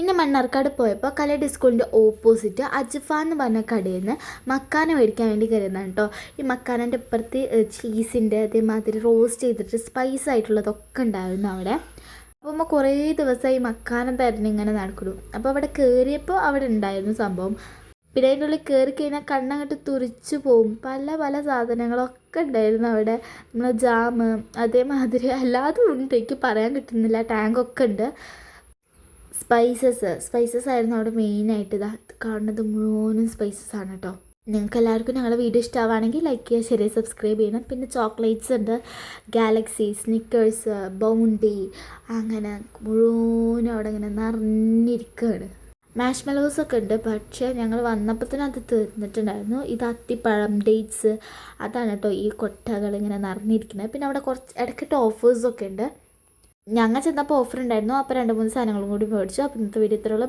ഇന്ന് മണ്ണാർക്കാട് പോയപ്പോൾ കലടി സ്കൂളിൻ്റെ ഓപ്പോസിറ്റ് അജ്ഫ എന്ന് പറഞ്ഞ കടയിൽ നിന്ന് മക്കാന മേടിക്കാൻ വേണ്ടി കയറുന്നതാണ് കേട്ടോ. ഈ മക്കാനൻ്റെ ഇപ്പുറത്ത് ചീസിൻ്റെ അതേമാതിരി റോസ്റ്റ് ചെയ്തിട്ട് സ്പൈസ് ആയിട്ടുള്ളതൊക്കെ ഉണ്ടായിരുന്നു അവിടെ. അപ്പോൾ നമ്മൾ കുറേ ദിവസമായി മക്കാനം തരുന്ന ഇങ്ങനെ നടക്കുന്നു. അപ്പോൾ അവിടെ കയറിയപ്പോൾ അവിടെ ഉണ്ടായിരുന്നു സംഭവം. പിന്നെ അതിൻ്റെ ഉള്ളിൽ കയറി കഴിഞ്ഞാൽ കണ്ണങ്ങോട്ട് തുറിച്ചു പോവും. പല പല സാധനങ്ങളൊക്കെ ഉണ്ടായിരുന്നു അവിടെ. നമ്മൾ ജാമ് അതേമാതിരി അല്ലാതും ഉണ്ട്, എനിക്ക് പറയാൻ കിട്ടുന്നില്ല. ടാങ്കൊക്കെ ഉണ്ട്. സ്പൈസസ് ആയിരുന്നു അവിടെ മെയിനായിട്ട്. ഇതാ കാണുന്നത് മുഴുവനും സ്പൈസസ് ആണ് കേട്ടോ. നിങ്ങൾക്ക് എല്ലാവർക്കും ഞങ്ങളുടെ വീഡിയോ ഇഷ്ടമാണെങ്കിൽ ലൈക്ക് ചെയ്യുക, ശരി സബ്സ്ക്രൈബ് ചെയ്യണം. പിന്നെ ചോക്ലേറ്റ്സ് ഉണ്ട്, ഗാലക്സി, സ്നിക്കേഴ്സ്, ബൗണ്ടി, അങ്ങനെ മുഴുവനും അവിടെ ഇങ്ങനെ നിറഞ്ഞിരിക്കുകയാണ്. മാഷ്മെലോസൊക്കെ ഉണ്ട്, പക്ഷേ ഞങ്ങൾ വന്നപ്പോൾ തന്നെ അത് തീർന്നിട്ടുണ്ടായിരുന്നു. ഇത് അത്തിപ്പഴം, ഡേറ്റ്സ്, അതാണ് കേട്ടോ ഈ കൊട്ടകൾ ഇങ്ങനെ നിറഞ്ഞിരിക്കുന്നത്. പിന്നെ അവിടെ കുറച്ച് ഇടയ്ക്കിട്ട് ഓഫേഴ്സൊക്കെ ഉണ്ട്. ഞങ്ങൾ ചെന്നപ്പോൾ ഓഫർ ഉണ്ടായിരുന്നു. അപ്പോൾ 2-3 സാധനങ്ങളും കൂടി മേടിച്ചു. അപ്പോൾ ഇന്നത്തെ വീഡിയോ ഇത്രയുള്ളൂ.